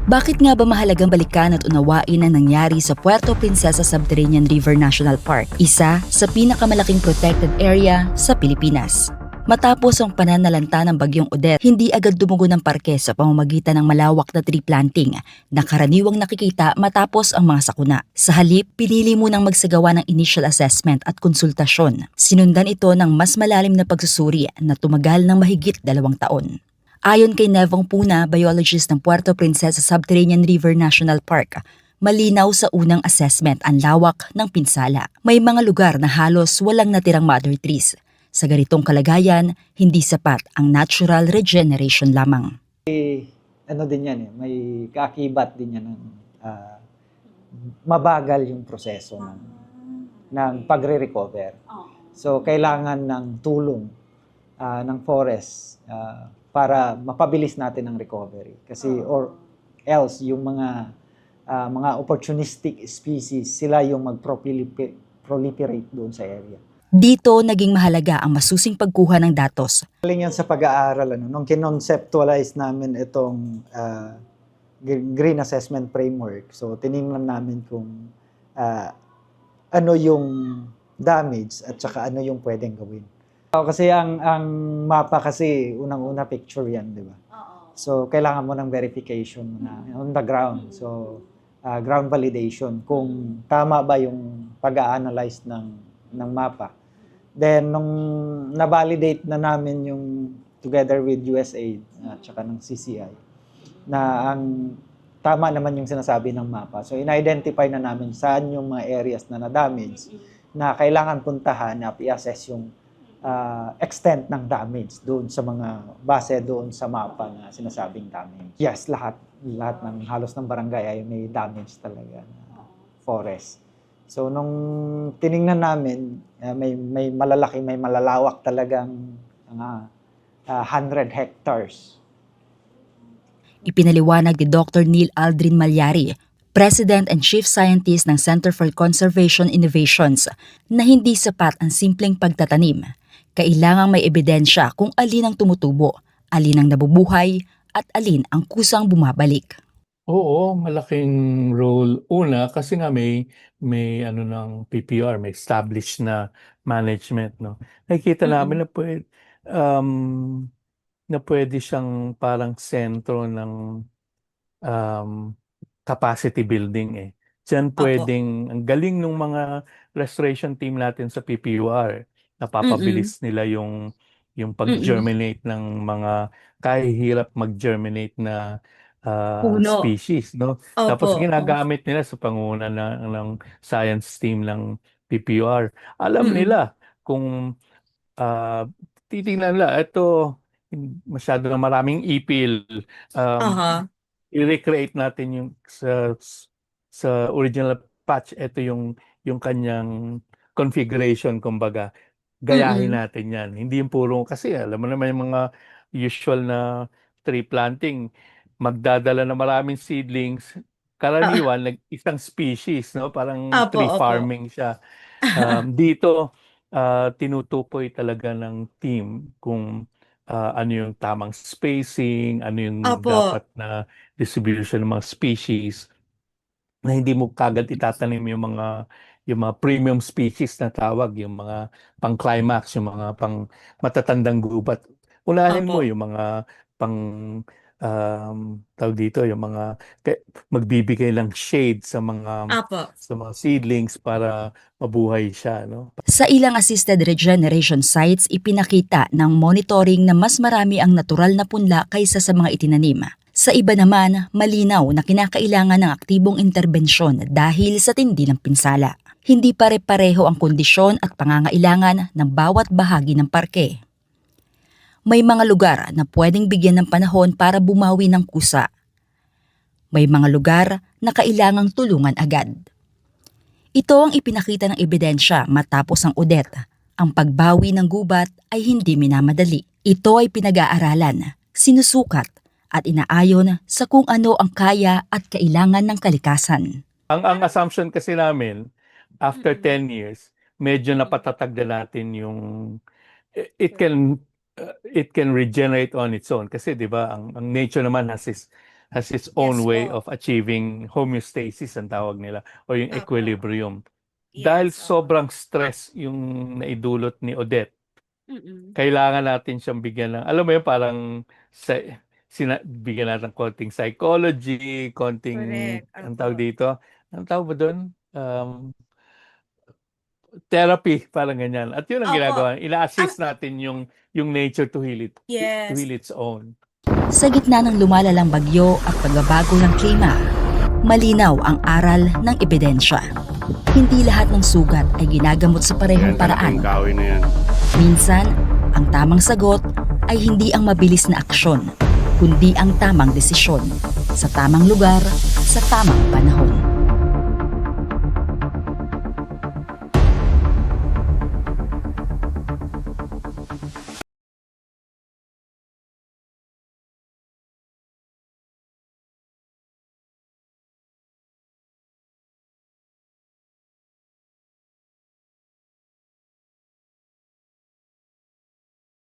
Bakit nga ba mahalagang balikan at unawain ang nangyari sa Puerto Princesa Subterranean River National Park, isa sa pinakamalaking protected area sa Pilipinas? Matapos ang pananalanta ng Bagyong Odette, hindi agad dumugo ng parke sa pamamagitan ng malawak na tree planting na karaniwang nakikita matapos ang mga sakuna. Sa halip, pinili munang magsagawa ng initial assessment at konsultasyon. Sinundan ito ng mas malalim na pagsusuri na tumagal ng mahigit 2 taon. Ayon kay Nevong Puna, biologist ng Puerto Princesa Subterranean River National Park, malinaw sa unang assessment ang lawak ng pinsala. May mga lugar na halos walang natirang mother trees. Sa ganitong kalagayan, hindi sapat ang natural regeneration lamang. Ano din yan may kaakibat din yan ng mabagal yung proseso ng pagre-recover. So, kailangan ng tulong ng forest para mapabilis natin ang recovery. Kasi or else yung mga opportunistic species, sila yung mag-proliferate doon sa area. Dito naging mahalaga ang masusing pagkuha ng datos. Galing yan sa pag-aaral. Nung kinonceptualize namin itong Green Assessment Framework, so tinignan namin kung ano yung damage at saka ano yung pwedeng gawin. Kasi ang mapa kasi unang-una picture yan, di ba? So kailangan mo ng verification na on the ground. So ground validation kung tama ba yung pag-a-analyze ng mapa. Then nung na-validate na namin yung together with USAID at saka ng CCI na ang tama naman yung sinasabi ng mapa. So in-identify na namin saan yung mga areas na na-damage na kailangan puntahan na i-assess yung extent ng damage doon sa mga base doon sa mapa na sinasabing damage. Yes, lahat ng halos ng barangay ay may damage talaga na forest. So nung tiningnan namin, may malalaki, may malalawak talagang 100 hectares. Ipinaliwanag ni Dr. Neil Aldrin Malyari, President and Chief Scientist ng Center for Conservation Innovations, na hindi sapat ang simpleng pagtatanim. Kailangang may ebidensya kung alin ang tumutubo, alin ang nabubuhay, at alin ang kusang bumabalik. Oo, malaking role. Una, kasi nga may ano ng PPR, may established na management, no. Nakikita namin na pwede siyang parang sentro ng capacity building eh. Diyan pwedeng, ang galing ng mga restoration team natin sa PPUR, napapabilis nila yung pag-germinate ng mga kahihirap mag-germinate na species, no? Tapos ginagamit nila sa panguna ng science team ng PPUR. Alam nila kung titingnan nila, ito masyado na maraming ipil. I-recreate natin yung sa original patch, ito yung kanyang configuration, kumbaga. Gayahin natin yan. Hindi yung puro, kasi alam mo naman yung mga usual na tree planting, magdadala na maraming seedlings, karaniwan, isang species, no? Parang tree farming siya. Dito, tinutukoy talaga ng team kung ano yung tamang spacing, ano yung dapat na distribution ng mga species, na hindi mo kagad itatanim yung mga premium species na tawag, yung mga pang-climax, yung mga pang matatandang gubat. Unahin mo yung mga pang tawag dito, yung mga magbibigay ng shade sa mga seedlings para mabuhay siya, no? Sa ilang assisted regeneration sites, ipinakita ng monitoring na mas marami ang natural na punla kaysa sa mga itinanim. Sa iba naman, malinaw na kinakailangan ng aktibong interbensyon dahil sa tindi ng pinsala. Hindi pare-pareho ang kondisyon at pangangailangan ng bawat bahagi ng parke. May mga lugar na pwedeng bigyan ng panahon para bumawi ng kusa. May mga lugar na kailangang tulungan agad. Ito ang ipinakita ng ebidensya matapos ang Odette. Ang pagbawi ng gubat ay hindi minamadali. Ito ay pinag-aaralan, sinusukat, at inaayon sa kung ano ang kaya at kailangan ng kalikasan. Ang assumption kasi namin, after 10 years, medyo napatatag na natin yung it can regenerate on its own, kasi 'di ba ang nature naman has has its own Yes way po. of achieving homeostasis ang tawag nila o yung Opo. equilibrium. Dahil Yes, opo. sobrang stress yung naidulot ni Odette, Mm-mm. kailangan natin siyang bigyan ng, alam mo yun, parang bigyan natin ng konting psychology, konting, Correct. ang tawag Opo. dito, ang tawag ba doon? Therapy, parang ganyan. At yun ang Opo. ginagawa. Ina-assist natin yung nature to heal Yes. its own. Sa gitna ng lumalalang bagyo at pagbabago ng klima, malinaw ang aral ng ebidensya. Hindi lahat ng sugat ay ginagamot sa parehong paraan. Kahoy na yan. Minsan, ang tamang sagot ay hindi ang mabilis na aksyon, kundi ang tamang desisyon, sa tamang lugar, sa tamang panahon.